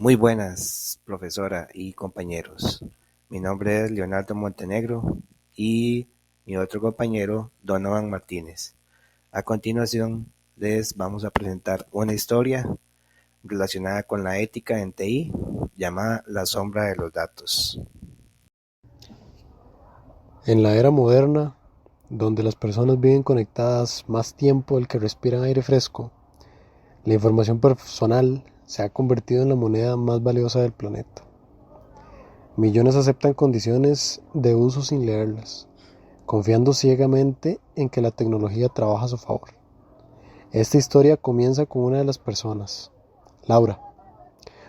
Muy buenas, profesora y compañeros. Mi nombre es Leonardo Montenegro y mi otro compañero, Donovan Martínez. A continuación, les vamos a presentar una historia relacionada con la ética en TI llamada La sombra de los datos. En la era moderna, donde las personas viven conectadas más tiempo del que respiran aire fresco, la información personal se ha convertido en la moneda más valiosa del planeta. Millones aceptan condiciones de uso sin leerlas, confiando ciegamente en que la tecnología trabaja a su favor. Esta historia comienza con una de las personas, Laura,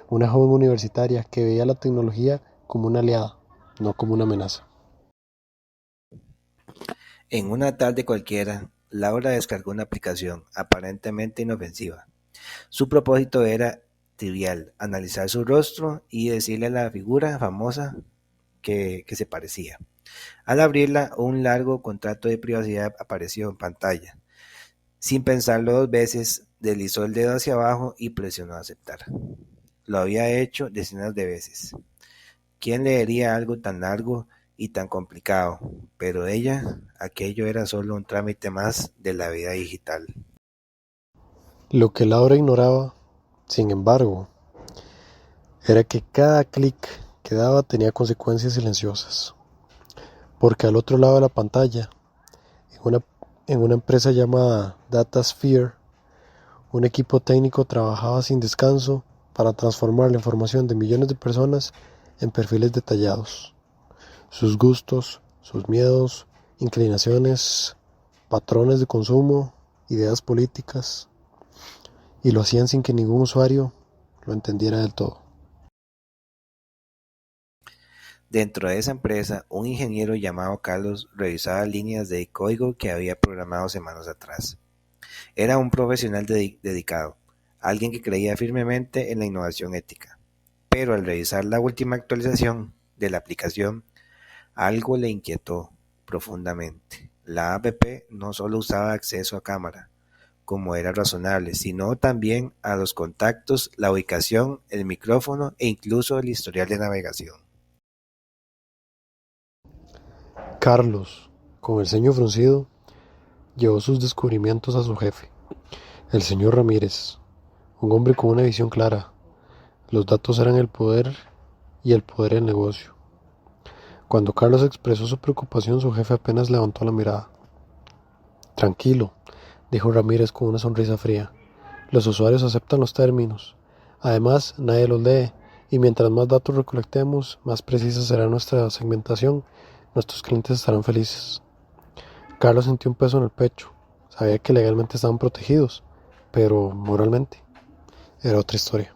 una joven universitaria que veía la tecnología como una aliada, no como una amenaza. En una tarde cualquiera, Laura descargó una aplicación aparentemente inofensiva. Su propósito era trivial: analizar su rostro y decirle a la figura famosa que se parecía. Al abrirla, un largo contrato de privacidad apareció en pantalla. Sin pensarlo dos veces, deslizó el dedo hacia abajo y presionó aceptar. Lo había hecho decenas de veces. ¿Quién leería algo tan largo y tan complicado? Pero ella, aquello era solo un trámite más de la vida digital. Lo que Laura ignoraba, sin embargo, era que cada clic que daba tenía consecuencias silenciosas, porque al otro lado de la pantalla, en una, en una empresa llamada DataSphere, un equipo técnico trabajaba sin descanso para transformar la información de millones de personas en perfiles detallados, sus gustos, sus miedos, inclinaciones, patrones de consumo, ideas políticas, y lo hacían sin que ningún usuario lo entendiera del todo. Dentro de esa empresa, un ingeniero llamado Carlos revisaba líneas de código que había programado semanas atrás. Era un profesional dedicado, alguien que creía firmemente en la innovación ética. Pero al revisar la última actualización de la aplicación, algo le inquietó profundamente. La app no solo usaba acceso a cámara, como era razonable, sino también a los contactos, la ubicación, el micrófono e incluso el historial de navegación. Carlos, con el ceño fruncido, llevó sus descubrimientos a su jefe, el señor Ramírez, un hombre con una visión clara. Los datos eran el poder y el poder el negocio. Cuando Carlos expresó su preocupación, su jefe apenas levantó la mirada. Tranquilo, dijo Ramírez con una sonrisa fría. Los usuarios aceptan los términos. Además, nadie los lee, y mientras más datos recolectemos, más precisa será nuestra segmentación. Nuestros clientes estarán felices. Carlos sintió un peso en el pecho. Sabía que legalmente estaban protegidos, pero moralmente era otra historia.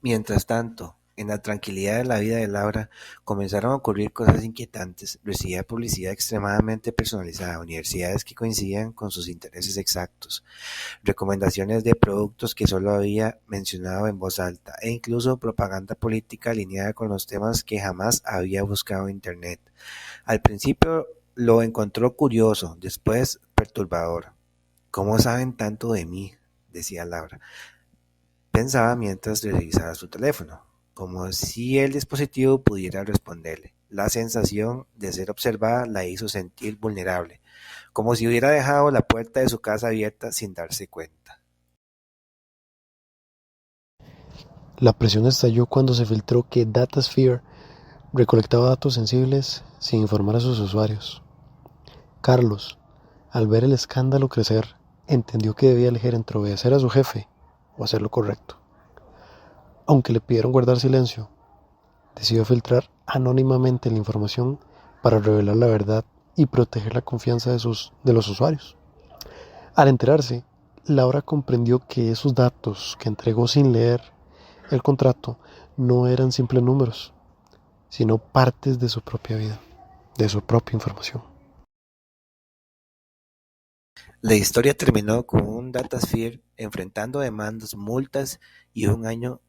Mientras tanto, en la tranquilidad de la vida de Laura, comenzaron a ocurrir cosas inquietantes. Recibía publicidad extremadamente personalizada, universidades que coincidían con sus intereses exactos, recomendaciones de productos que solo había mencionado en voz alta, e incluso propaganda política alineada con los temas que jamás había buscado en Internet. Al principio lo encontró curioso, después perturbador. ¿Cómo saben tanto de mí?, decía Laura. Pensaba mientras revisaba su teléfono, como si el dispositivo pudiera responderle. La sensación de ser observada la hizo sentir vulnerable, como si hubiera dejado la puerta de su casa abierta sin darse cuenta. La presión estalló cuando se filtró que DataSphere recolectaba datos sensibles sin informar a sus usuarios. Carlos, al ver el escándalo crecer, entendió que debía elegir entre obedecer a su jefe o hacer lo correcto. Aunque le pidieron guardar silencio, decidió filtrar anónimamente la información para revelar la verdad y proteger la confianza de los usuarios. Al enterarse, Laura comprendió que esos datos que entregó sin leer el contrato no eran simples números, sino partes de su propia vida, de su propia información. La historia terminó con un DataSphere enfrentando demandas, multas y un daño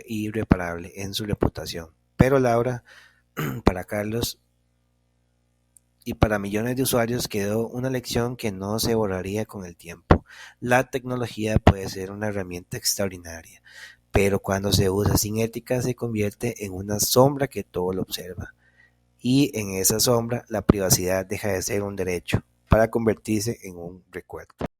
irreparable en su reputación. Pero Laura, para Carlos y para millones de usuarios quedó una lección que no se borraría con el tiempo. La tecnología puede ser una herramienta extraordinaria, pero cuando se usa sin ética se convierte en una sombra que todo lo observa. Y en esa sombra la privacidad deja de ser un derecho para convertirse en un recuerdo.